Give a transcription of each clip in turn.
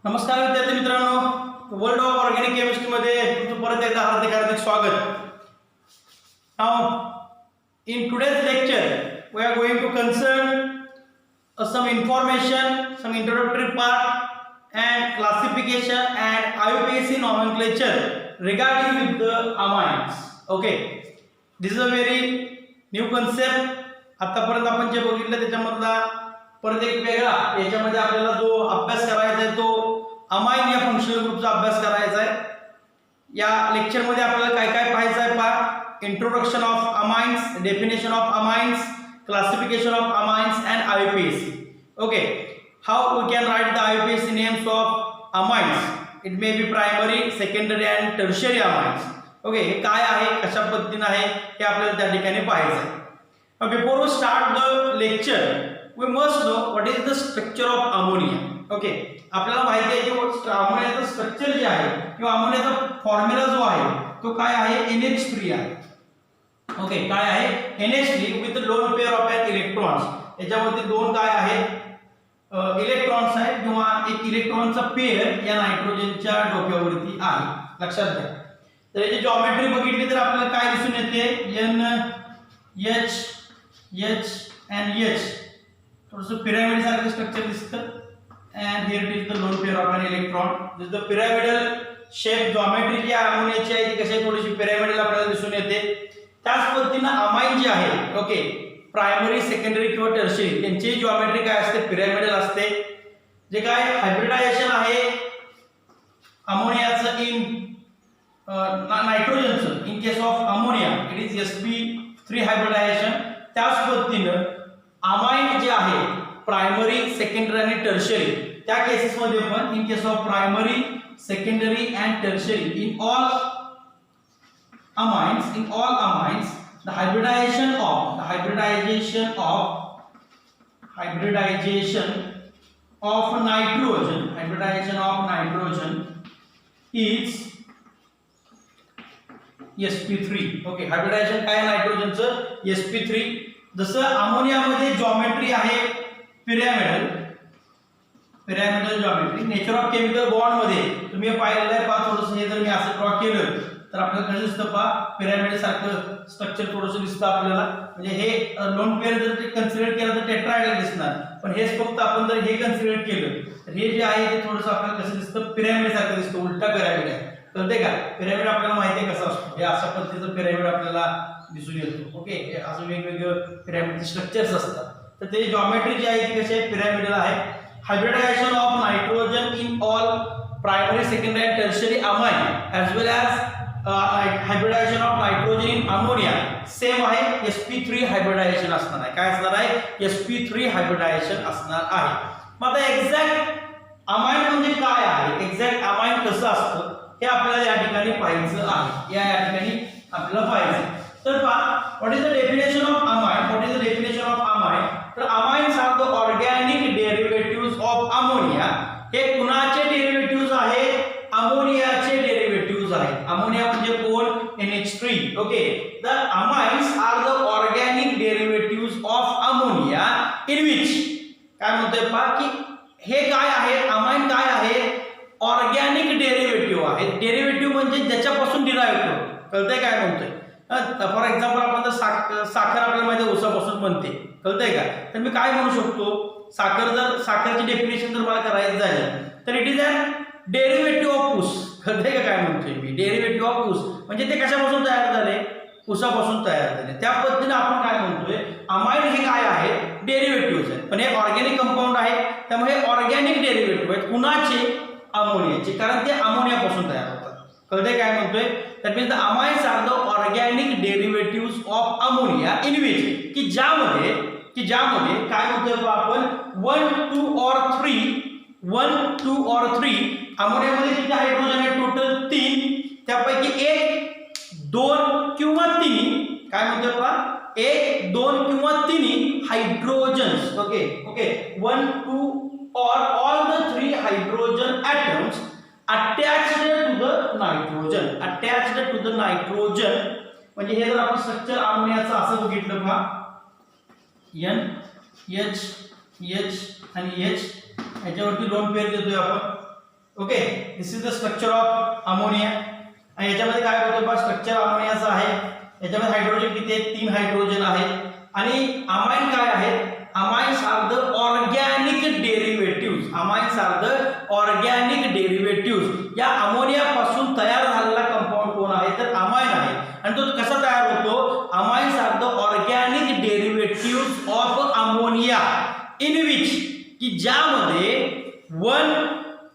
नमस्कार विद्यार्थी मित्रांनो, वर्ल्ड ऑफ ऑर्गॅनिक केमिस्ट्री मध्ये तुमचं परत एकदा हार्दिक स्वागत. Now, in today's lecture, we are going to concern some information, some introductory part and classification and IUPAC nomenclature regarding with the amines. Okay, this is a very new concept. आतापर्यंत आपण जे बघितलं त्याच्यामधला परत एक वेगळा याच्यामध्ये आपल्याला जो अभ्यास करायचा आहे तो अमाइन या फंक्शनल ग्रुपचा अभ्यास करायचा आहे. या लेक्चर मध्ये आपल्याला काय काय पाहायचं आहे पहा. Introduction of amines, definition of amines, classification of amines and IUPAC. Okay, how we can write the IUPAC names of amines. It may be primary, secondary and tertiary amines. Okay, हे काय आहे, कशा पद्धतीने आहे हे आपल्याला त्या ठिकाणी पाहायचं आहे. Before we start the lecture, we must know what is the structure of ammonia. Okay, आपल्याला माहिती आहे की अमोनियाचं स्ट्रक्चर जे आहे किंवा अमोनियाचा फॉर्म्युला जो आहे तो काय आहे, NH3 आहे. ओके, काय आहे, NH3 with lone pair of N electrons. याच्यामध्ये दोन काय आहेत, इलेक्ट्रॉन्स आहेत किंवा एक इलेक्ट्रॉनचा पेअर या नायट्रोजनच्या डोक्यावरती आहे. लक्षात घ्या. तर याची जॉमेट्री बघितली तर आपल्याला काय दिसून येते, NH and H थोडंसं पिरामिड सारखं स्ट्रक्चर दिसतं. and here it is the lone pair of an electron. this is the pyramidal shape geometry जी अमोनियाची आहे ती कशी थोडीशी पिरामिडल आपल्याला दिसून येते. त्याच पद्धतीने अमाइन जे आहे, ओके, प्रायमरी, सेकंडरी किंवा टर्शियरी त्यांची जिओमेट्री काय असते, पिरामिडल असते. जे काय हायब्रिडायझेशन आहे अमोनियाचं इन नायट्रोजनचं, in case of ammonia it is sp3 hybridization. त्याच पद्धतीनं अमाइन जे आहे प्रायमरी, सेकंडरी आणि टर्शियरी त्या केसेस मध्ये पण in case of primary, secondary and tertiary in all amines the hybridization of nitrogen is sp3. Okay, hybridization काय नायट्रोजनचं, sp3. जसं अमोनियामध्ये जॉमेट्री आहे pyramidal geometry. Nature of chemical bond मध्ये तुम्ही पाहिलेलं आहे पहा. थोडंसं हे जर मी असं ड्रॉ केलं तर आपल्याला कसं दिसतं पहा, पिरॅमिड सारखं स्ट्रक्चर थोडंसं दिसतं आपल्याला. म्हणजे हे लोन पेअर जर कन्सिडर केलं तर टेट्राहेड्रल दिसणार, पण हेच फक्त आपण जर हे कन्सिडर केलं तर हे जे आहे ते थोडंसं आपल्याला कसं दिसतं, पिरॅमिड सारखं दिसतं. उलटा पिरॅमिड आहे, कळते का. पिरॅमिड आपल्याला माहिती आहे कसं असतो, हे अशा पद्धतीचं पिरॅमिड आपल्याला दिसून येतो. ओके, असं वेगवेगळे पिरॅमिडचे स्ट्रक्चर्स असतात. तर ते जॉमेट्री जी आहे ती कशी आहे, पिरॅमिडल आहे. Hybridisation of nitrogen in all primary, secondary and tertiary amine as well as hybridisation of nitrogen in ammonia same आहे, sp3 हायब्रिडायझेशन असणार आहे. काय असणार आहे, sp3 हायब्रिडायझेशन असणार आहे. मग आता एक्झॅक्ट अमाइन म्हणजे काय आहे, एक्झॅक्ट अमाइन कसं असतं हे आपल्याला या ठिकाणी पाहायचं आहे. या ठिकाणी आपल्याला पाहायचं. तर पहा, what is the definition of amine. तर amines are the organic derivatives of ammonia. हे कुणाचे डेरिव्हेटिव्हज आहेत, अमोनियाचे डेरिव्हेटिव्हज आहेत. अमोनिया म्हणजे कोण, NH3. Okay, the amines are the organic derivatives of ammonia in which, काय म्हणतोय पहा की हे काय आहे, अमाइन काय आहे, ऑर्गॅनिक डेरिव्हेटिव्ह आहे. डेरिव्हेटिव्ह म्हणजे ज्याच्यापासून डिराइव्ह करतो, कळतंय काय म्हणतोय. फॉर एक्झाम्पल आपण जर साखर आपल्याला माहिती आहे ऊसापासून बनते, कळतंय का. तर मी काय म्हणू शकतो, साखरची डेफिनेशन जर मला करायचं झालं तर it is an derivative of ऊस. कळतंय का काय म्हणतोय मी, डेरिव्हेटिव्ह ऑफ ऊस म्हणजे ते कशापासून तयार झाले, ऊसापासून तयार झाले. त्या पद्धतीने आपण काय म्हणतोय, अमाइन हे काय आहे, डेरिव्हेटिव्ह आहे. पण हे ऑर्गॅनिक कंपाऊंड आहे, त्यामुळे ऑर्गॅनिक डेरिव्हेटिव्ह आहेत. कुणाचे, अमोनियाचे, कारण ते अमोनियापासून तयार होतात. कळतंय काय म्हणतोय. That means the amines are the organic derivatives of ammonia in which, की ज्यामध्ये काय म्हणतोय आपण 1, 2 or 3 अमोनियामध्ये किती हायड्रोजन आहे, टोटल 3. त्यापैकी 1, 2 किंवा 3 काय म्हणतोय पहा, 1, 2 किंवा 3 hydrogens. Okay, 1, 2 or all the 3 hydrogen atoms attached to the nitrogen. म्हणजे हे जर आपण स्ट्रक्चर अमोनियाचं असं बघितलं पहा, NH आणि H याच्यावरती लोन पेअर देतोय आपण. Okay, this is the structure of ammonia. आणि याच्यामध्ये काय होतं बा, स्ट्रक्चर अमोनियाचं आहे. याच्यामध्ये हायड्रोजन किती आहेत, 3 हायड्रोजन आहेत. आणि अमाइन काय आहेत, amines are the organic derivatives. Amines are the organic derivatives. या अमोनिया पासून तयार झालेला कंपाऊंड कोण आहे, तर अमाइन आहे. आणि तो कसा तयार होतो, amines are the organic derivatives of ammonia in which, की ज्यामध्ये 1,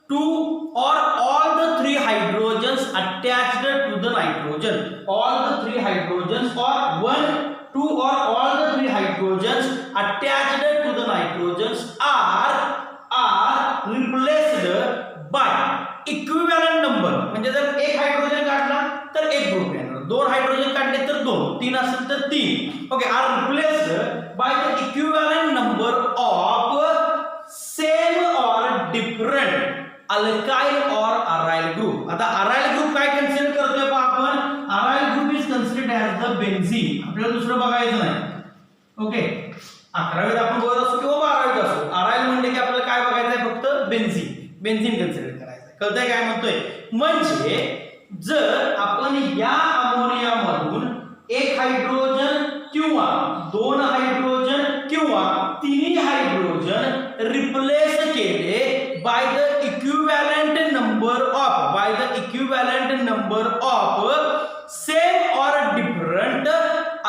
2 or all the 3 hydrogens attached to the nitrogen. All the 3 hydrogens or 1, 2 or all the 3 hydrogens attached to the nitrogens are replaced by equivalent number. म्हणजे जर एक hydrogen काढला तर एक group येणार, 2 hydrogen काढले तर 2, 3 असेल तर 3. Okay, are replaced by the equivalent number of same or different alkyl or aryl group. आता अराइल ग्रुप काय कन्सिडर करतोय पहा आपण, aryl group is considered as the benzene. आपल्याला दुसरं बघायचं नाही. ओके, 11वीत आपण बघत असो किंवा 12वीत असो, अराइल म्हणजे की आपल्याला काय बघायचं आहे, फक्त बेन्झीन. बेन्झीन कन्सिडर करायचं आहे. कळतंय काय म्हणतोय, म्हणजे जर आपण या अमोनियामधून एक हायड्रोजन किंवा 2 हायड्रोजन किंवा 3 हायड्रोजन रिप्लेस केले by the equivalent number of same or different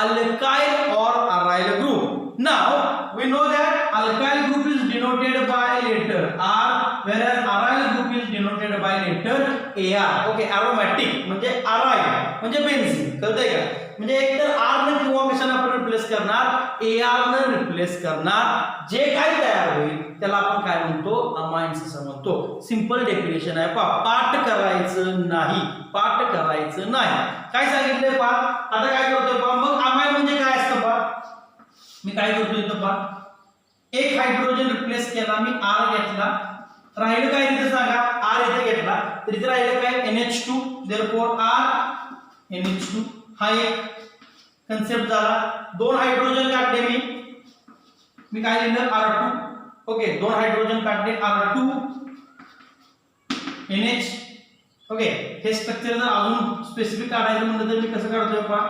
alkyl or aryl group. Now we know that alkyl group is denoted by letter R, whereas aryl group is denoted by letter AR. Okay, aromatic म्हणजे aryl म्हणजे benzene. कळतंय का, म्हणजे एक तर R ने किंवा कशाने आपण रिप्लेस करणार, AR ने रिप्लेस करणार. जे काय तयार होईल त्याला आपण काय म्हणतो, अमाइन्स असं म्हणतो. सिंपल डेफिनेशन आहे पहा, पाठ करायचं नाही, पाठ करायचं नाही. काय सांगितलंय पहा, आता काय करतोय पहा, मग अमाइन म्हणजे काय असतं पहा, मी काय करतोय इथं पहा, एक हायड्रोजन रिप्लेस केला मी, R घेतला, राहिलं काय तिथे सांगा, R इथे घेतला तर इथे राहिलं काय, NH2, देयरफॉर R NH2. हा एक कन्सेप्ट झाला. 2 हायड्रोजन काढले मी काय लिहिलं, R2. ओके, 2 हायड्रोजन काढले, R2 NH. ओके, हे स्ट्रक्चर जर अजून स्पेसिफिक काढायचं म्हणलं तर मी कसं काढतोय पहा,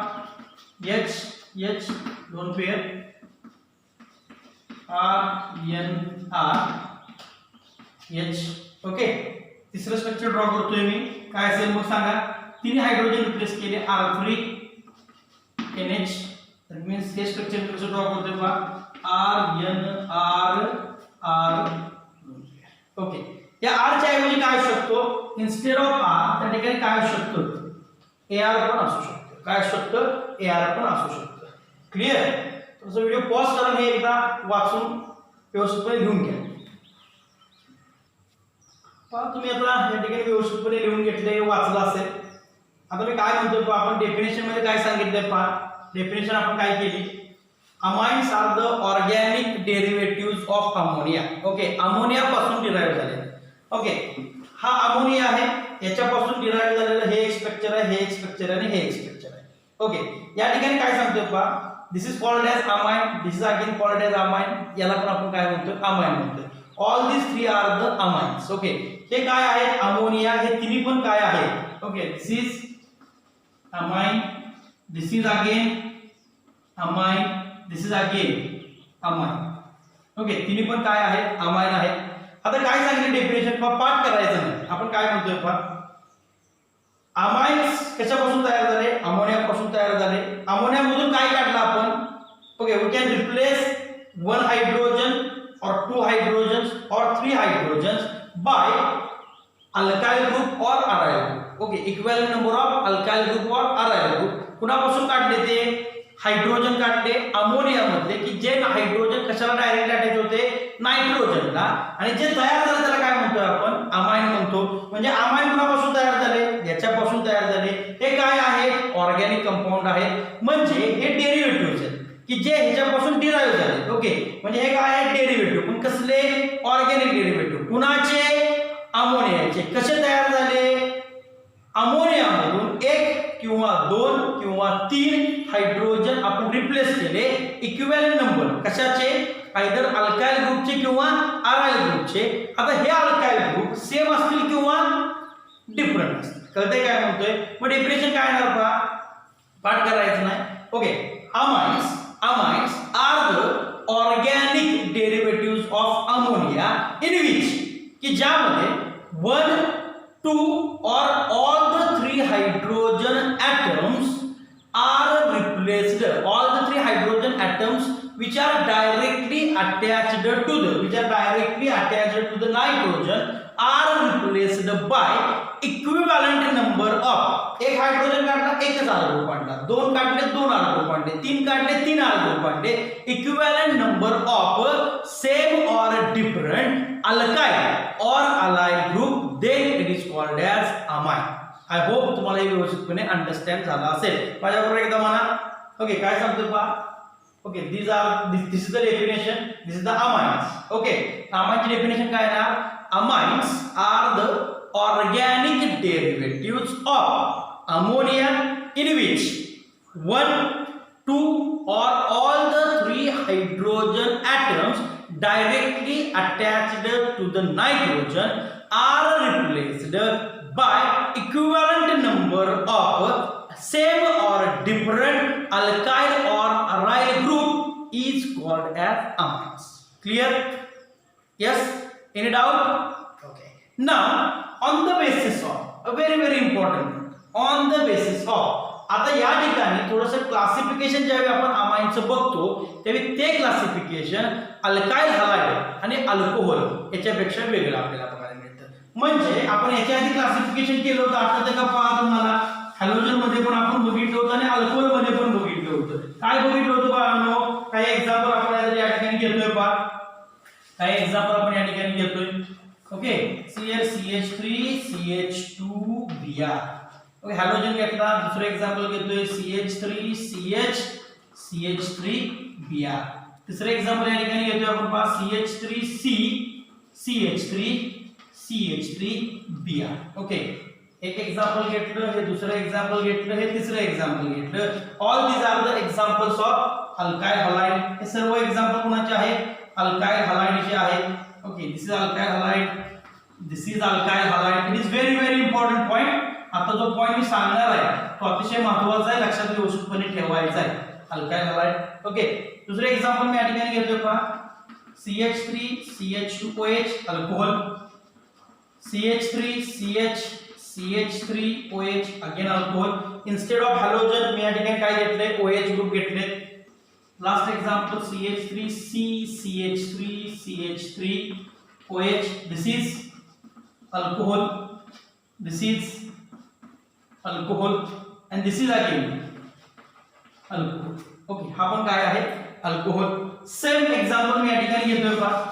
H 2 pair, RNR H. Okay, तिसरं स्ट्रक्चर ड्रॉ करतोय मी, काय असेल मग सांगा, 3 हायड्रोजन रिप्लेस केले, R3 NH. तर मीन्स हे स्ट्रक्चर कसं ड्रॉ करतोय पहा, RNR. ओके, या R च्या ऐवजी काय असू शकतो, इन्स्टेड ऑफ R त्या ठिकाणी काय असू शकतो, AR पण असू शकतो. काय असू शकतं, AR पण असू शकतं. क्लिअर. तुमचा व्हिडिओ पॉज करून हे एकदा वाचून व्यवस्थितपणे लिहून घ्या. पहा तुम्ही आता या ठिकाणी व्यवस्थितपणे लिहून घेतले, वाचलं असेल. आता मी काय म्हणतो, आपण डेफिनेशन मध्ये काय सांगितलंय पहा, डेफिनेशन आपण काय केली, amines are the organic derivatives of ammonia. Okay, ammonia पासून डिराइव्ह झाले. ओके, हा अमोनिया आहे, याच्यापासून डिराइव्ह झालेलं हे एक स्ट्रक्चर आहे, हे एक स्ट्रक्चर आहे आणि हे एक स्ट्रक्चर आहे. ओके, या ठिकाणी काय सांगतोय पहा, this is called as amine, this is again called as amine. याला पण आपण काय म्हणतोय, अमाइन म्हणतोय. All this 3 are the amines. Okay, हे काय आहे, अमोनिया, हे तिन्ही पण काय आहे. Okay, this is amine, this is again amine, this is again amine. Okay, तिन्ही पण काय आहेत, अमाइन आहेत. आता काय सांगितलं डेफिनेशन, पाठ करायचं नाही. आपण काय म्हणतोय पहा, अमाइन्स कशापासून तयार झाले, अमोनियापासून तयार झाले. अमोनियामधून काय काढलं आपण, okay, we can replace 1 hydrogen or 2 hydrogens or 3 hydrogens by alkyl group or aryl group. Okay, equivalent number of alkyl group or aryl group. कुणापासून काढले ते, हायड्रोजन काढले अमोनिया मधले, की जे हायड्रोजन कशाला डायरेक्ट अटॅच होते, नायट्रोजनला, आणि जे तयार झालं त्याला काय म्हणतोय आपण, अमाइन म्हणतो. म्हणजे अमाइन कुणापासून तयार झाले, याच्यापासून तयार झाले. हे काय आहे, ऑर्गॅनिक कंपाऊंड आहे, म्हणजे हे डेरिव्हेटिव्ह्ज आहेत की जे ह्याच्यापासून डिराइव्ह झाले. ओके, म्हणजे हे काय आहे, डेरिव्हेटिव्ह. पण कसले, ऑर्गॅनिक डेरिव्हेटिव्ह. कुणाचे, अमोनियाचे. कसे तयार झाले, अमोनियामधून 1 किंवा 2 किंवा 3 हायड्रोजन आपण रिप्लेस केले, इक्विव्हॅलंट नंबर कशाचे, आयदर अल्काइल ग्रुपचे किंवा अराईल ग्रुपचे. आता हे अल्काईल ग्रुप सेम असतील किंवा डिफरंट असतील. कळतंय काय म्हणतोय? मग डेफिनेशन काय येणार पहा, पाठ करायचं नाही. Okay, amines are the organic derivative of ammonia in which, की ज्यामध्ये 1, 2 or all the 3 hydrogen atoms are replaced, all the 3 hydrogen atoms which are directly attached to the nitrogen are replaced by equivalent number of, एक hydrogen काढला एकच R group आणला, दोन काढले दोन R group आणले, तीन काढले तीन आर ग्रुप आणले, इक्विव्हॅलंट नंबर ऑफ सेम और डिफरंट अल्काइल और allyl group, then it is called as amine. I hope तुम्हाला हे व्यवस्थितपणे अंडरस्टँड झाला असेल. माझ्याबरोबर एकदा म्हणा. ओके, काय सांगतो पहा. Okay, this is the definition, this is the amines. Okay, अमाइनची डेफिनेशन काय आहे? Amines are the organic derivatives of ammonia in which 1, 2 or all the 3 hydrogen atoms directly attached to the nitrogen are replaced by equivalent number of same or different alkyl or aryl group is called as amines. Clear? Yes? Any doubt? Okay. Now on the basis of a very important point, on the basis of, आता या ठिकाणी थोडंसं classification ज्यावेळी आपण अमाइनचं बघतो त्यावेळी ते classification alkyl halide आणि अल्कोहोल याच्यापेक्षा वेगळं आपल्याला बघायला मिळतं. म्हणजे आपण याच्या आधी क्लासिफिकेशन केलं होतं, आठवतं का पहा तुम्हाला? हॅलोजन मध्ये पण आपण बघितलं होतं आणि अल्कोहोल मध्ये पण बघितलं होतं. काय बघितलं होतं बाळांनो? काही एक्झाम्पल आपण या ठिकाणी घेतोय पहा, काही एक्झाम्पल आपण या ठिकाणी घेतोय. Okay, Cl CH3 CH2 Br. Okay, halogen घेतला. दुसरं एक्झाम्पल घेतोय CH3 CH CH3 Br. तिसरं एक्झाम्पल या ठिकाणी घेतोय आपण पहा CH3 C CH3 CH3 Br. Okay, एक एक्झाम्पल घेतलं, हे दुसरं एक्झाम्पल घेतलं, हे तिसरं एक्झाम्पल घेतलं. All these are the examples of alkyl halide. हे सर्व एक्झाम्पल कोणाचे आहेत? अल्काइल हलाइडचे आहेत. Okay, this is alkyl halide, this is alkyl halide. It is very important point. आता जो पॉइंट मी सांगणार आहे तो अतिशय महत्त्वाचा आहे, लक्षात व्यवस्थितपणे ठेवायचा आहे. Alkyl halide. ओके, दुसरे एक्झाम्पल मी या ठिकाणी घेतोय पहा CH3 CH2OH alcohol, CH3 CH CH3OH again alcohol. Instead of halogen मी या ठिकाणी काय घेतले? OH ग्रुप घेतले. Last example CH3 C CH3 CH3OH. This is alcohol, this is alcohol and this is again alcohol. Okay, हा पण काय आहे? अल्कोहोल. सेम एक्झाम्पल मी या ठिकाणी घेतोय पहा,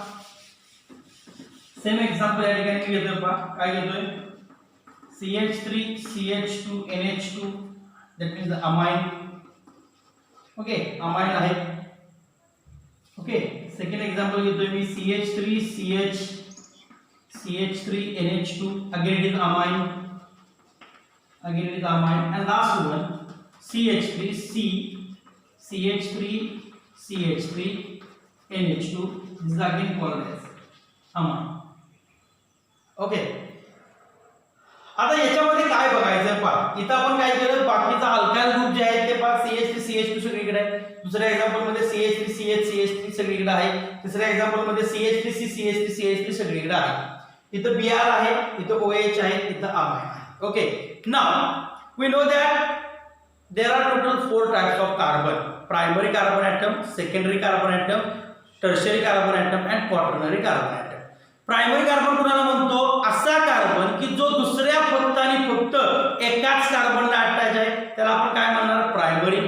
सेम एक्झाम्पल या ठिकाणी घेतोय पहा. काय घेतोय? CH3 CH2 NH2, that means the amine. Okay, amine आहे. ओके, सेकंड एक्झाम्पल घेतोय मी CH3 CH CH3 NH2, again it is amine, and last one CH3 C CH3 CH3 NH2, this is again called as amine. Okay, आता याच्यामध्ये काय बघायचं पहा. इथं आपण काय केलं, बाकीचा अल्काइल ग्रुप जे आहे ते पहा CH3 CH2 सगळीकडे आहे. दुसऱ्या एक्झाम्पल मध्ये CH3 CH CH3 सगळीकडे आहे. तिसऱ्या एक्झाम्पल मध्ये CH3 C CH3 CH3 सगळीकडे आहे. इथं Br आहे, इथं OH आहे, इथं अमाइन आहे. Okay, now we know that there are total 4 types of carbon: primary carbon atom, secondary carbon atom, tertiary carbon atom and quaternary carbon atom. Primary carbon कोणाला म्हणतो? असा कार्बन की जो दुसऱ्या फक्त आणि फक्त एकाच कार्बनला अटॅच आहे त्याला आपण काय म्हणणार? प्राइमरी.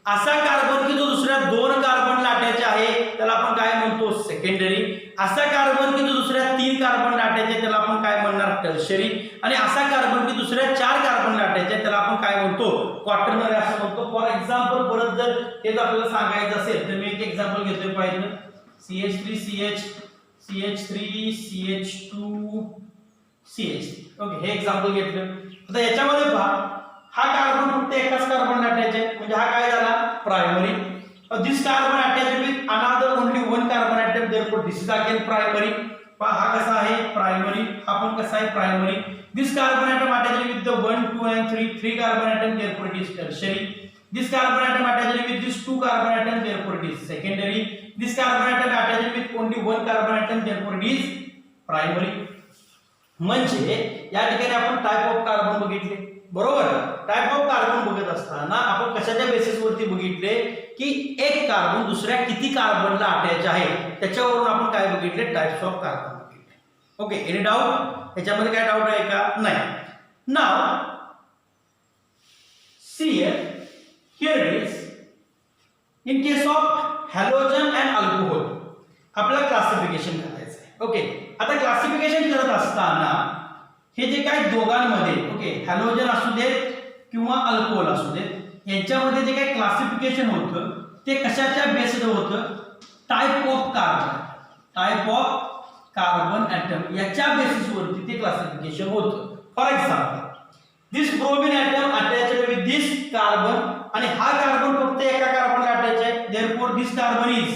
असा कार्बन की जो दुसऱ्या 2 कार्बनला अटॅच आहे त्याला आपण काय म्हणतो? सेकंडरी. असा कार्बन की जो दुसऱ्या 3 कार्बनला अटॅच आहे त्याला आपण काय म्हणणार? टर्शियरी. आणि असा कार्बन की दुसऱ्या 4 कार्बनला अटॅच आहे त्याला आपण काय म्हणतो? क्वाटर्नरी असं म्हणतो. फॉर एक्झाम्पल परत जर हेच आपल्याला सांगायचं असेल तर मी एक एक्झाम्पल घेतोय पाहिजे. CH3 CH CH3 CH2 CH3. Okay, हे एक्झाम्पल घेतलं. आता याच्यामध्ये पहा, हा कार्बन फक्त एकाच कार्बनला अटॅच आहे म्हणजे हा काय झाला? Primary. This carbon attach with another only 1 carbon atom, atom, therefore this is again primary. हा कसा आहे प्रायमरी, हा पण कसा आहे primary. This carbon atom attached with the 1 2 and 3 carbon atom, therefore it is tertiary. This carbon atom attached with this 2 carbon atom, therefore it is secondary. This carbon atom attached with only 1 carbon atom, therefore it is primary. म्हणजे या ठिकाणी आपण type of carbon बघितले, बरोबर. Type of carbon बघत असताना आपण कशाच्या बेसिस वरती बघितले की एक कार्बन दुसऱ्या किती कार्बनला अटॅच आहे त्याच्यावरून आपण काय बघितले, टाइप्स ऑफ कार्बन बघितले. ओके, एनी डाऊट याच्यामध्ये काय डाऊट आहे का, नाही. Now see here it is. In case of halogen and alcohol आपल्याला क्लासिफिकेशन करायचं आहे. ओके, आता क्लासिफिकेशन करत असताना हे जे काय दोघांमध्ये, ओके, हॅलोजन असू देत किंवा अल्कोहोल असू देत, यांच्यामध्ये जे काय क्लासिफिकेशन होतं ते कशाच्या बेस्ड होतं, type of carbon, type of carbon atom याच्या बेसिस वरती ते क्लासिफिकेशन होतं. For example this bromine atom attached with this carbon, आणि हा कार्बन फक्त एका कार्बनला अटॅच आहे, therefore this carbon is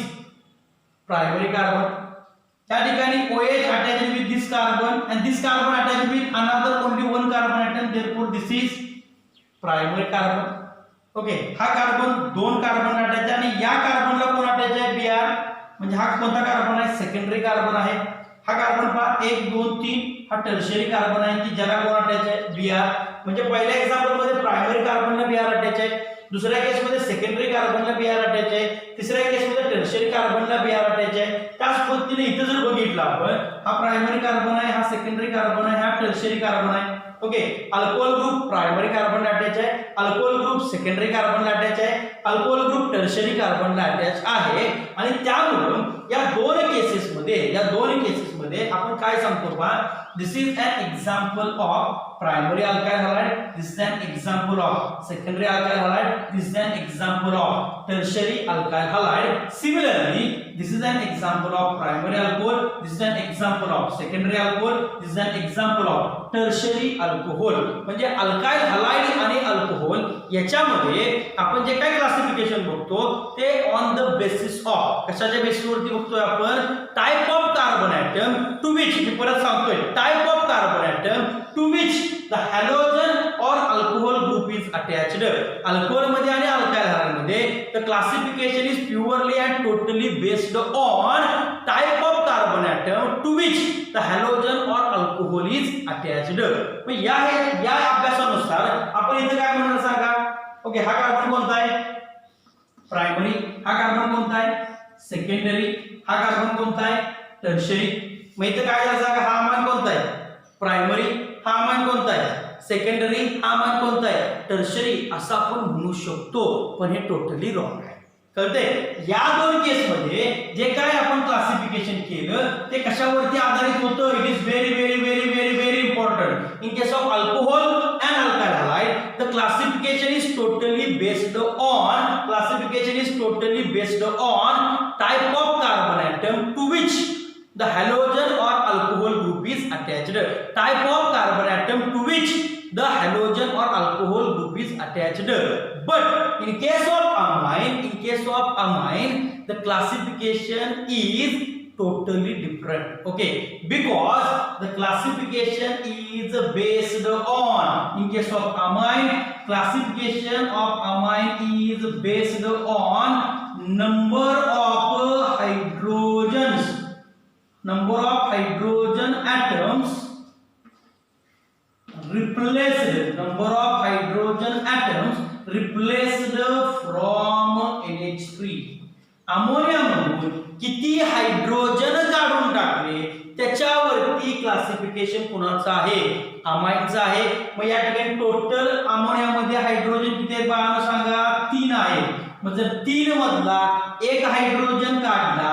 primary carbon. त्या ठिकाणी OH attached with this carbon and this carbon attached with another only one carbon atom, therefore this is primary carbon. Okay, हा carbon दोन कार्बन अटॅच आहे आणि या कार्बनला कोण attach आहे, Br, म्हणजे हा कोणता कार्बन आहे, सेकंडरी कार्बन आहे. हा कार्बन पहा 1 2 3, हा टर्शियरी कार्बन आहे की ज्याला कोण अटॅच आहे, Br. म्हणजे पहिल्या एक्झाम्पल मध्ये प्रायमरी कार्बनला Br अटॅच आहे, दुसऱ्या केस मध्ये सेकंडरी कार्बनला Br अटॅच आहे, तिसऱ्या केस मध्ये टर्शियरी कार्बनला Br अटॅच आहे. त्याच पद्धतीने इथे जर बघितलं आपण, हा प्रायमरी कार्बन आहे, हा सेकंडरी कार्बन आहे, हा टर्शियरी कार्बन आहे. ओके, अल्कोहोल ग्रुप प्रायमरी कार्बनला अटॅच आहे, अल्कोहोल ग्रुप सेकंडरी कार्बनला अटॅच आहे, अल्कोहोल ग्रुप टर्शियरी कार्बनला अटॅच आहे. आणि त्यामुळे या दोन केसेस मध्ये आपण काय सांगतो पहा, this is an example of primary alkyl halide, this is an example of secondary alkyl halide, this is an example of tertiary alkyl halide. Similarly this is an example of primary alcohol, this is an example of secondary alcohol, this is an example of tertiary alcohol. म्हणजे alkyl halide आणि alcohol याच्यामध्ये आपण जे काय classification बघतो ते on the basis of, कशाच्या basis वरती बघतोय आपण, type of carbon atom to which, मी परत सांगतोय, type of carbon atom to which the halogen or alcohol group is attached. Alcohol मध्ये आणि अल्काइल हॅलाइड मध्ये the classification is purely and totally based on type of carbon atom to which the halogen or alcohol is attached. मग या अभ्यासानुसार आपण इथे काय म्हणणार सांगा. ओके, हा कार्बन कोणता आहे, प्रायमरी. हा कार्बन कोणता आहे, सेकंडरी. हा कार्बन कोणता आहे, टर्शियरी. मग इथे काय झालं सांगा, हा अमाइन कोणता आहे, प्रायमरी. हा अमाइन कोणता आहे, सेकंडरी. हा अमाइन कोणता आहे, टर्शियरी. असं आपण म्हणू शकतो, पण हे टोटली रॉंग आहे. कळते. या दोन केस मध्ये जे काय आपण क्लासिफिकेशन केलं ते कशावरती आधारित होतं, it is very very very very very important. In case of alcohol and alkyl halide the classification is totally based on type of carbon atom to which the halogen or alcohol group is attached. Type of carbon atom to which the halogen or alcohol group is attached. But in case of amine, the classification is totally different. Okay, because the classification is based on, in case of amine, classification of amine is based on number of hydrogen atoms replaced from NH3. Ammonia मधून किती hydrogen काढून टाकले त्याच्यावरती classification कुणाचं आहे, अमाइनचं आहे. मग या ठिकाणी टोटल अमोनियामध्ये हायड्रोजन किती आहेत बाळांनो सांगा, 3 आहे. मग जर 3 मधला एक हायड्रोजन काढला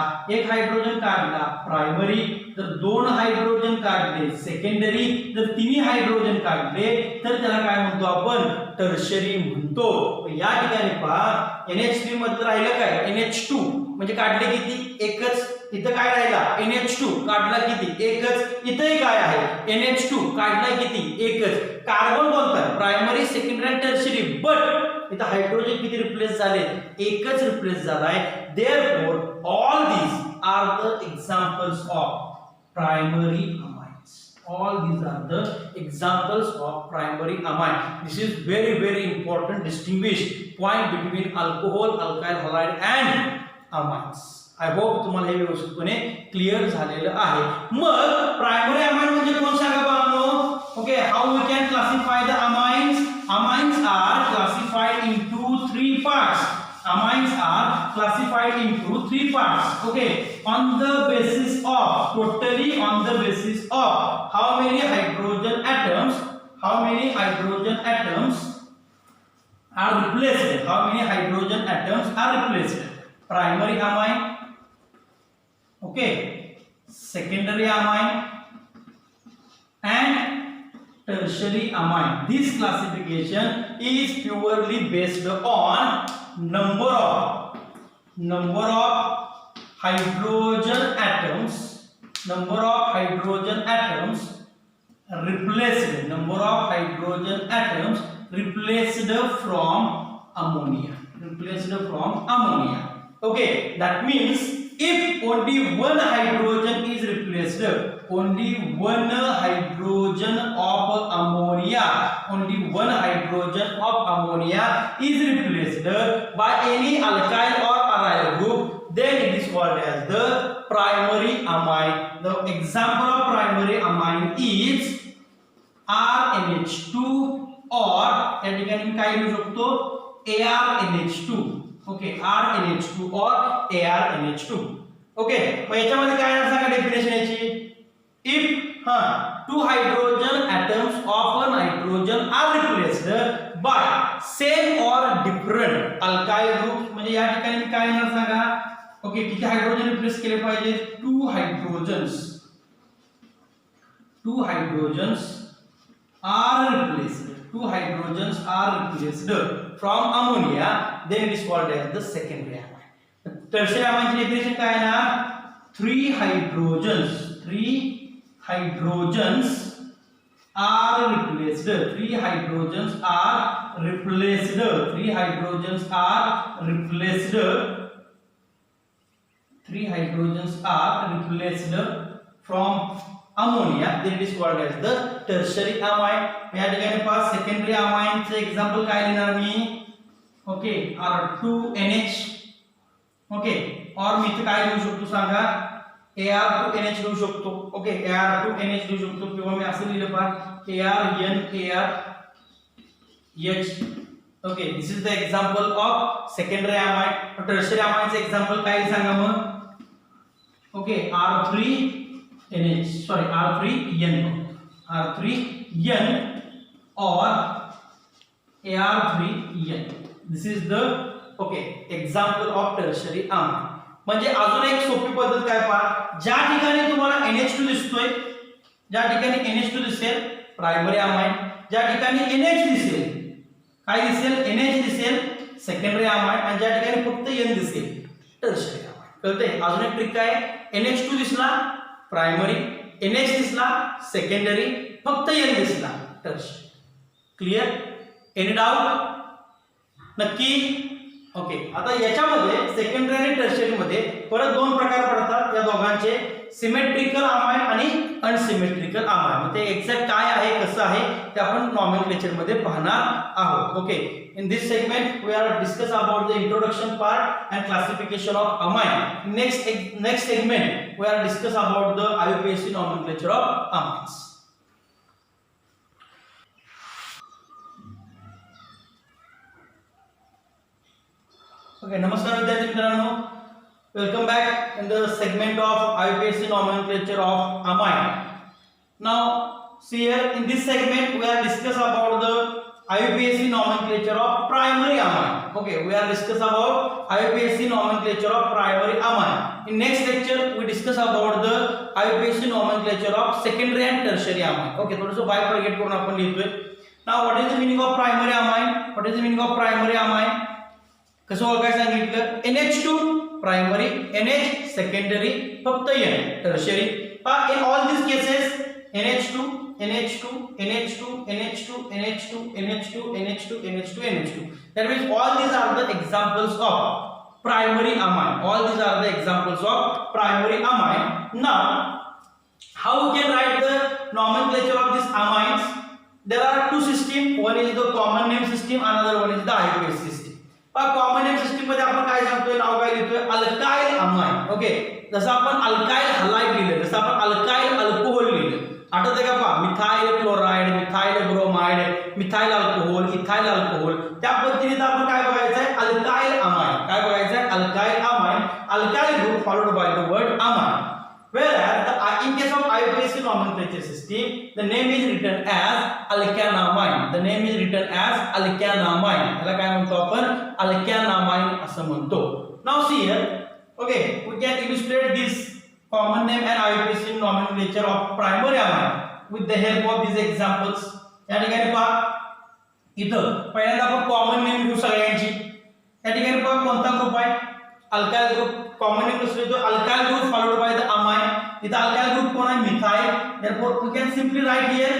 प्रायमरी, जर 2 हायड्रोजन काढले सेकंडरी, जर 3 हायड्रोजन काढले तर त्याला काय म्हणतो आपण, टर्शियरी म्हणतो. या ठिकाणी पहा, NH3 मध्ये राहिलं काय NH2 म्हणजे काढले किती एकच. इथं काय राहिला NH2 काढला किती एकच. इथंही काय आहे NH2 काढला किती एकच. कार्बन कोणता प्रायमरी सेकंडरी आणि टर्शियरी बट इथं हायड्रोजन किती रिप्लेस झाले एकच रिप्लेस झालाय. Therefore all these are the examples of primary amines. All these are the examples of primary amine. This is very important distinguish point between alcohol, alkyl halide and amines. I hope तुम्हाला हे व्यवस्थितपणे clear झालेलं आहे. मग primary amine म्हणजे कोण सांगा बाळांनो. Okay, how we can classify the amines. Amines are classified into 3 parts. Amines are classified into 3 parts. Okay, on the basis of totally on the basis of how many hydrogen atoms. How many hydrogen atoms are replaced? How many hydrogen atoms are replaced? Primary amine. Okay, secondary amine and tertiary amine. This classification is purely based on number of hydrogen atoms. Number of hydrogen atoms replaced. Number of hydrogen atoms replaced from ammonia. Replaced from ammonia. Okay, that means if only one hydrogen is replaced, only one hydrogen of ammonia, only one hydrogen of ammonia is replaced by any alkyl or aryl group, then it is called as the primary amine. The example of primary amine is RNH2 or या ठिकाणी काय लिहू शकतो ARNH2. Okay, RNH2 or ARNH2. Okay, मग याच्यामध्ये काय आहे सांगा डेफिनेशन याची. If two hydrogen atoms of a nitrogen are replaced by same or different alkyl groups, म्हणजे या ठिकाणी काय येणार सांगा. ओके, किती हायड्रोजन रिप्लेस केले पाहिजे. Two hydrogens are replaced. Two hydrogens are replaced from ammonia, then it is called as the secondary amine. Tertiary amine ची डेफिनेशन काय येणार. Three hydrogens are replaced. Three hydrogens are replaced. Three hydrogens are replaced. Three hydrogens are replaced from ammonia, then it is called as the tertiary amine. या ठिकाणी pass secondary amine चे example काय लिहिणार मी. Okay, R2NH. Okay, और मी इथे काय लिहू शकतो सांगा AR2NH लिहू शकतो. ओके, AR2NH लिहू शकतो किंवा मी असं लिहिलं पहा ARNARH. Okay, this is the example of secondary amine. Tertiary amine चे एग्जांपल काय सांगा मग. Okay, R3NH, sorry R3N or AR3N. This is the example of tertiary amine. म्हणजे अजून एक सोपी पद्धत काय पहा. ज्या ठिकाणी तुम्हाला NH2 दिसतोय, ज्या ठिकाणी NH2 दिसेल प्रायमरी अमाइन, ज्या ठिकाणी NH दिसेल काय दिसेल NH दिसेल सेकंडरी अमाइन, आणि ज्या ठिकाणी फक्त N दिसेल टर्शियरी अमाइन. कळतंय. अजून एक ट्रिक काय. NH2 दिसला प्रायमरी, NH दिसला सेकंडरी, फक्त N दिसला टर्शियरी. क्लियर. Any doubt. नक्की. ओके, आता याच्यामध्ये सेकंडरी आणि टर्शियरी मध्ये परत दोन प्रकार पडतात या दोघांचे. सिमेट्रिकल अमाइन आणि अनसिमेट्रिकल अमाइन. ते एक्झॅक्ट काय आहे कसं आहे ते आपण नॉमेनक्लेचर मध्ये पाहणार आहोत. Okay, in this segment we are discuss about the introduction part and classification of amine. Next segment we are discuss about the IUPAC nomenclature of amines. Okay, नमस्कार विद्यार्थी मित्रांनो, welcome back in the segment of IUPAC nomenclature of amine. Now see here in this segment we are discuss about the IUPAC nomenclature of primary amine. Okay, we are discuss about IUPAC nomenclature of primary amine. In next lecture we discuss about the IUPAC nomenclature of secondary and tertiary amine. Okay, थोडंसं बायफर्गेट करून आपण लिहितोय. Now what is the meaning of primary amine? What is the meaning of primary amine? कसं ओळखायचं सांगितलं, NH2 primary, NH secondary, फक्त N tertiary. In all this cases NH2 NH2 NH2 NH2 NH2 NH2 NH2 NH2 NH2. That means all these are the examples of primary amine. All these are the examples of primary amine. Now, how we can write the nomenclature of these amines? There are two systems. One is the common name system, another one is the IUPAC system. Common name system मध्ये आपण काय सांगतोय, नाव काय लिहितोय, alkyl amine. Okay, जसं आपण alkyl halide लिहिलं, जसं आपण अल्काइल अल्कोहोल लिहिलं, आठवतंय का पहा, methyl chloride, methyl bromide, methyl alcohol, ethyl alcohol, त्या पद्धतीने आपण काय बघायचं आहे, अल्काइल अमाइन. काय बघायचं आहे, alkyl amine, alkyl group followed by the word amine. Whereas in case of IUPAC nomenclature system, the name is written as alkanamine. The name is written as alkanamine. याला काय म्हणतो आपण, alkanamine असं म्हणतो. Now see here, okay, we can illustrate this common name and IUPAC nomenclature of primary amine with the help of these examples. या ठिकाणी पहा, इथं पहिल्यांदा आपण कॉमन नेम घेऊ सगळ्यांची. या ठिकाणी पहा कोणता ग्रुप आहे, अल्काइल ग्रुप. कॉमन नेम कसं लिहितो, alkyl group followed by the amine. इथं अल्काइल ग्रुप कोण आहे, methyl. therefore we can simply write here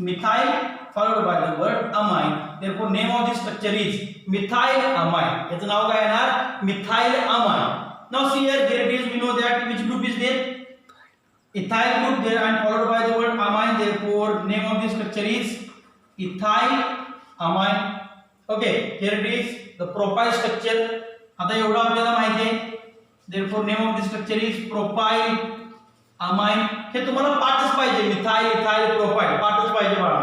methyl followed by the word amine. therefore name of this structure is methyl amine. याचं नाव काय येणार, methyl amine. now see here, there it is, we know that which group is there, ethyl group there and followed by the word amine. therefore name of this structure is ethyl amine. okay, here it is, the propyl structure. आता एवढं आपल्याला माहिती आहे. therefore name of this structure is propyl amine. हे तुम्हाला पाठच पाहिजे, methyl ethyl propyl पाठच पाहिजे बाळा.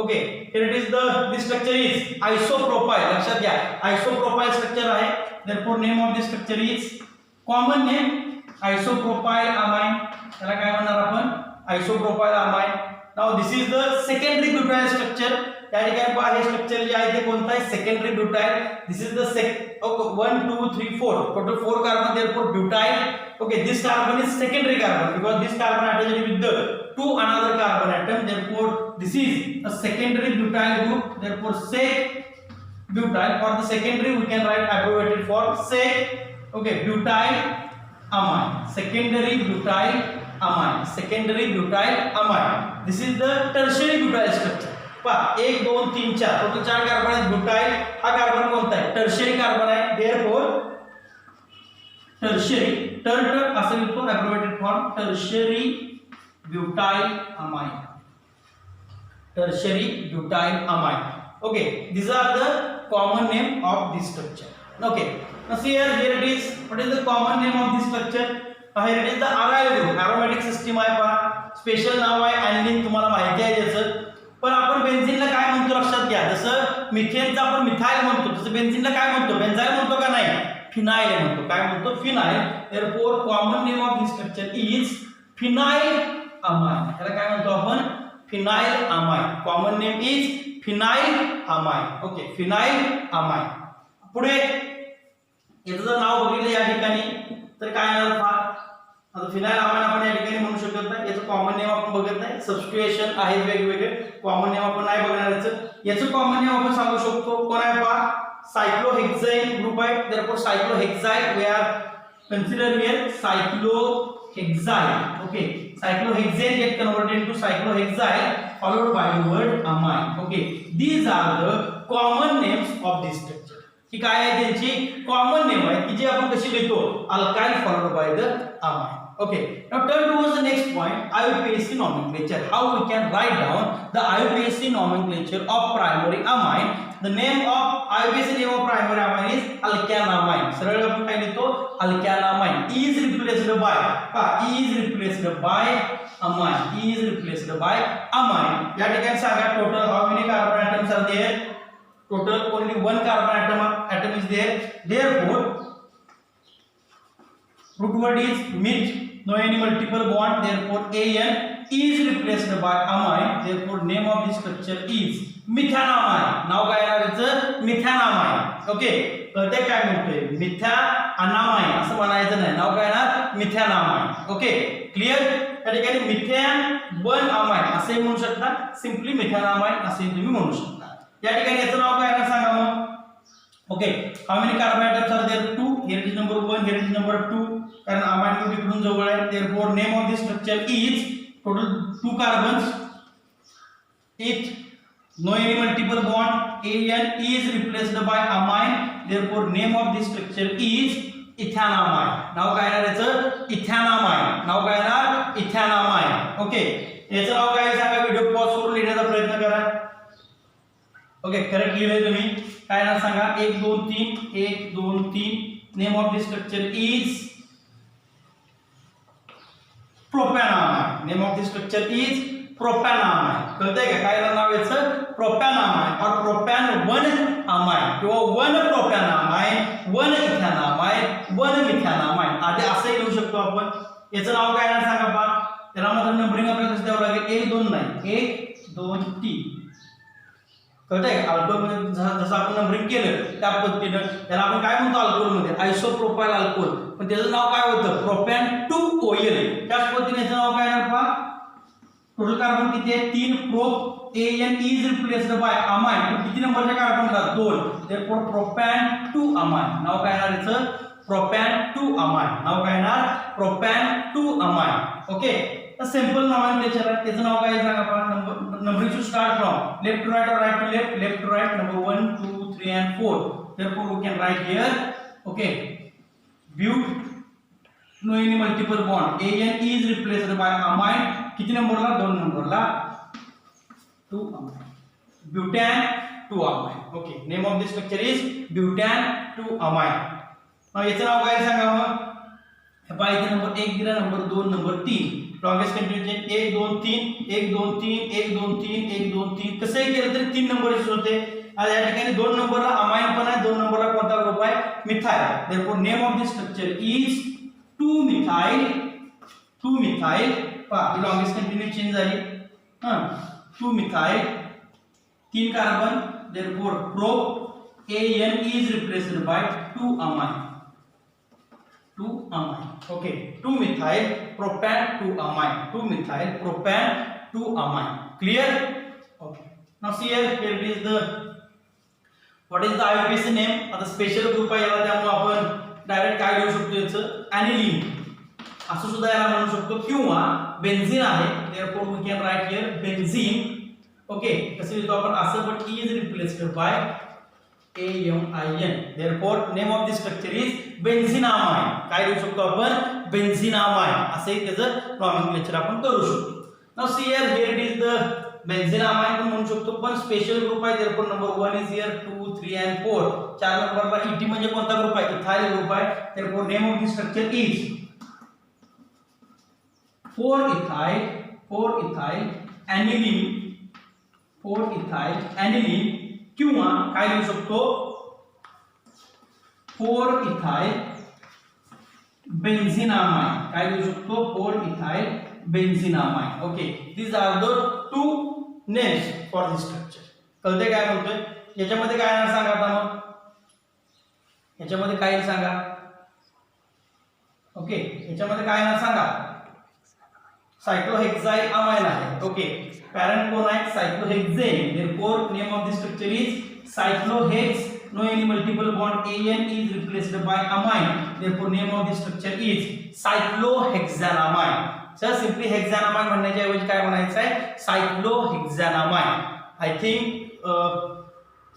Okay, here it is, this structure is isopropyl. लक्षात घ्या, isopropyl structure आहे. therefore name of this structure is common name isopropyl amine. त्याला काय म्हणणार आपण, isopropyl amine. now this is the secondary butyl structure. या ठिकाणी पहा, हे स्ट्रक्चर जे आहे ते कोणतं आहे, secondary butyl. This is the 1 2 3 4 total 4 carbon, therefore butyl. okay, this carbon is secondary carbon because this carbon attached with the two another carbon atom. therefore this is a secondary butyl group. therefore sec butyl. for the secondary we can write abbreviated form sec. okay, butyl amine, secondary butyl amine, secondary butyl amine. this is the tertiary butyl structure. पहा 1 2 3 4 total 4 carbon आहेत. Butyl हा carbon कोणता आहे, tertiary carbon आहे. therefore tertiary, tert असं लिहितो, abbreviated form tertiary butyl amine, tertiary butyl amine. okay, these are the common name of this structure. okay, now see here, here it is, what is the common name of this structure. here it is the aryl group, aromatic system आहे. पहा special नाव आहे ॲनिलीन, तुम्हाला माहिती आहे त्याचं. पण आपण बेन्झीनला काय म्हणतो लक्षात घ्या, जसं मिथेनचा आपण मिथाइल म्हणतो तसं बेन्झीनला काय म्हणतो, बेन्झाइल म्हणतो का नाही, फिनाइल म्हणतो. काय म्हणतो, phenyl. therefore common name of this structure is phenyl amine. त्याला काय म्हणतो आपण, phenyl amine. common name is phenyl amine. okay, phenyl amine. पुढे याचं जर नाव बघितलं या ठिकाणी तर काय येणार पहा, आता फिनाइल अमाइन आपण या ठिकाणी म्हणू शकत नाही, याचं कॉमन नेम आपण बघत नाही. सबस्टिट्यूशन आहे वेगवेगळे, कॉमन नेम आपण नाही बघणार. याचं कॉमन नेम आपण सांगू शकतो, कोण आहे पहा, सायक्लोहेक्साइल ग्रुप आहे. therefore cyclohexyl we are consider here cyclohexyl. Okay, cyclohexane get converted into cyclohexyl followed by the word amine. okay, these are the common names of this structure. ही काय आहे, त्यांची कॉमन नेम आहे की जी आपण कशी लिहितो, alkyl followed by the amine. okay, now turn towards the next point, IUPAC nomenclature. how we can write down the IUPAC nomenclature of primary amine. the name of IUPAC name of primary amine is alkanamine. सरळ आपण काय लिहितो, alkanamine. E is replaced by, E is replaced by amine, E is replaced by amine. या ठिकाणी सांगा total how many carbon atoms are there. total only one carbon atom is there. therefore root word is mit, no any multiple bond. therefore an is replaced by amine. therefore name of this structure is methanamine. नाव काय आहे याचं, methanamine. Okay, ते काय म्हणतोय, methanamine असं म्हणायचं नाही, नाव काय येणार, methanamine. Okay, clear. या ठिकाणी मिथेन 1 अमाइन असे म्हणू शकता, सिंपली methanamine असे तुम्ही म्हणू शकता. या ठिकाणी याचं नाव काय आहे सांगा मग, okay, how many carbon atoms are there? 2. Here it is number 1, here it is number 2. कारण amine group इकडून जवळ आहे. Therefore name of this structure is total 2 carbons. It no any multiple bond. An is replaced by amine. Therefore name of this structure is ethanamine. नाव काय आहे याचं? ethanamine. नाव काय आहे? ethanamine. Okay, याचं नाव काय सांगा? व्हिडिओ पॉज करून लिहिण्याचा प्रयत्न करा. ओके, करेक्ट लिहिले तुम्ही. काय नाव सांगा? 1 2 3 1 2 3. Name of this structure is propanamine. Name of this structure is propanamine. कळतंय का काय नाव याचं? प्रोपॅनामाइन और प्रोपॅन 1 अमाइन किंवा 1 प्रोपॅनामाइन 1 इथॅनामाइन 1 मिथॅनामाइन आधी असंही लिहू शकतो आपण. याचं नाव काय नाव सांगा बा. त्याला मात्र नंबरिंग आपल्याला कसं द्यावं लागेल? 1 2 नाही, 1 2 3. कळतंय का? अल्कोहोल मध्ये जसं आपण नंबरिंग केलं त्या पद्धतीनं त्याला आपण काय म्हणतो अल्कोहोल मध्ये? आयसोप्रोपाइल अल्कोहोल. पण त्याचं नाव काय होतं? Propane 2 OL. त्याच पद्धतीने याचं नाव काय आहे पहा. टोटल कार्बन किती आहे? 3. Prop An is replaced by amine. किती नंबरच्या कार्बनला? 2. therefore propan 2 amine. नाव काय येणार याचं? Propan 2 amine. नाव काय येणार? Propan 2 amine. Okay, simple nomenclature आहे. त्याचं नाव काय सांगा आपण? Numbering should start from left to right or right to left, left to right, number 1 2 3 and 4. therefore we can write here, okay, but no any multiple bond. An is replaced by amine. किती नंबरला? 2 नंबरला 2 amine. Butane 2 amine. okay, name of this structure is butane 2 amine. now याचं नाव काय सांगा मग? हे पहा इथे नंबर 1 दिला, नंबर 2, नंबर 3. Longest continuation 1 2 3 1 2 3 1 2 3 1 2 3. कसंही केलं तरी 3 नंबरच होते. आता या ठिकाणी 2 नंबरला अमाइन पण आहे, 2 नंबरला कोणता ग्रुप आहे? Methyl. therefore name of this structure is 2 methyl 2 methyl. पहा ही लॉन्गेस्ट कंटिन्यूएशन चेंज झाली. 2 methyl 3 carbon. therefore prop An is replaced by 2 amine. 2 amine. okay, 2 methyl propan 2 amine. 2 methyl propan 2 amine. clear? okay, now see here, here it is the what is the IUPAC name. आता special group आहे याला, त्यामुळे आपण direct काय लिहू शकतो? याचं ॲनिलीन असं सुद्धा याला म्हणू शकतो किंवा बेन्झीन आहे. therefore we can write here benzene. Okay, कसं लिहितो आपण? असं, but E is replaced by amine. therefore name of this structure is benzenamine. काय लिहू शकतो आपण? benzenamine. असे त्याचं नॉमेनक्लेचर आपण करू शकतो. now see here, here it is the benzenamine पण म्हणू शकतो, पण स्पेशल ग्रुप आहे. therefore number 1 is here, 2 3 and 4. 4 नंबरला ET म्हणजे कोणता ग्रुप आहे? इथाइल ग्रुप आहे. therefore name of this structure is 4 ethyl aniline. 4 ethyl aniline किंवा काय लिहू शकतो? 4 ethyl benzenamine. काय लिहू शकतो? 4 ethyl benzenamine. Okay, these are the 2 names for this structure. कळते काय म्हणतोय? याच्यामध्ये काय नाव सांगा आता मग? याच्यामध्ये काय सांगा? ओके, याच्यामध्ये काय नाव सांगा? सायक्लोहेक्साइल अमाइन आहे. ओके, पॅरेंट कोण आहे? सायक्लोहेक्सेन. therefore name of this structure is cyclohex. no any multiple bond. An is replaced by amine. therefore name of this structure is cyclohexanamine. Sir simply hexanamine म्हणण्याच्या ऐवजी काय म्हणायचं आहे? सायक्लोहेक्सानामाइन. आय थिंक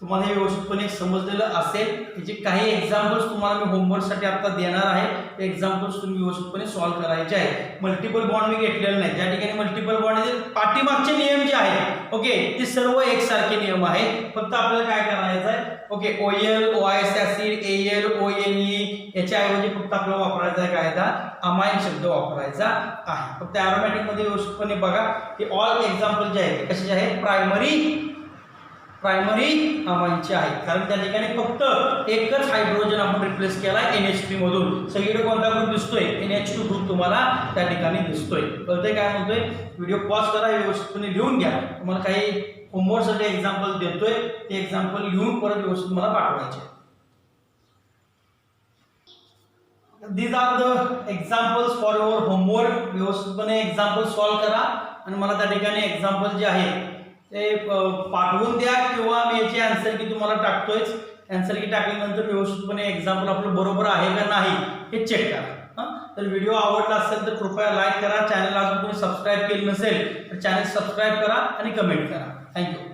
तुम्हाला हे व्यवस्थितपणे समजलेलं असेल. याचे काही एक्झाम्पल्स तुम्हाला मी होमवर्कसाठी आता देणार आहे. ते एक्झाम्पल्स तुम्ही व्यवस्थितपणे सॉल्व्ह करायचे आहेत. मल्टिपल बॉन्ड मी घेतलेले नाही. ज्या ठिकाणी मल्टिपल बॉन्ड पाठीमागचे नियम जे आहेत, ओके, ते सर्व एकसारखे नियम आहेत. फक्त आपल्याला काय करायचं आहे? Okay, OL OIS acid AL ONE याच्याऐवजी फक्त आपल्याला वापरायचा आहे कायदा अमाइन शब्द वापरायचा आहे. फक्त एरोमॅटिक मध्ये व्यवस्थितपणे बघा की ऑल एक्झाम्पल जे आहेत ते कशाचे आहेत? प्रायमरी अमाइनचे आहेत. कारण त्या ठिकाणी फक्त एकच हायड्रोजन आपण रिप्लेस केला NH3 मधून. सगळीकडे कोणता ग्रुप दिसतोय? NH2 ग्रुप तुम्हाला त्या ठिकाणी दिसतोय. कळतंय काय म्हणतोय? व्हिडिओ पॉज करा, व्यवस्थितपणे लिहून घ्या. तुम्हाला काही होमवर्कसाठी एक्झाम्पल देतोय, ते एक्झाम्पल लिहून परत व्यवस्थित मला पाठवायचे. These are the examples for your homework. व्यवस्थितपणे एक्झाम्पल सॉल्व्ह करा आणि मला त्या ठिकाणी एक्झाम्पल जे आहे ते पाठवून द्या किंवा मी याची आन्सर की तुम्हाला टाकतोय. आन्सर की टाकल्यानंतर व्यवस्थितपणे एक्झाम्पल आपलं बरोबर आहे का नाही हे चेक करा. तर व्हिडिओ आवडला असेल तर कृपया लाईक करा. चॅनल अजून कोणी सबस्क्राईब केलं नसेल तर चॅनल सबस्क्राईब करा आणि कमेंट करा. थँक्यू.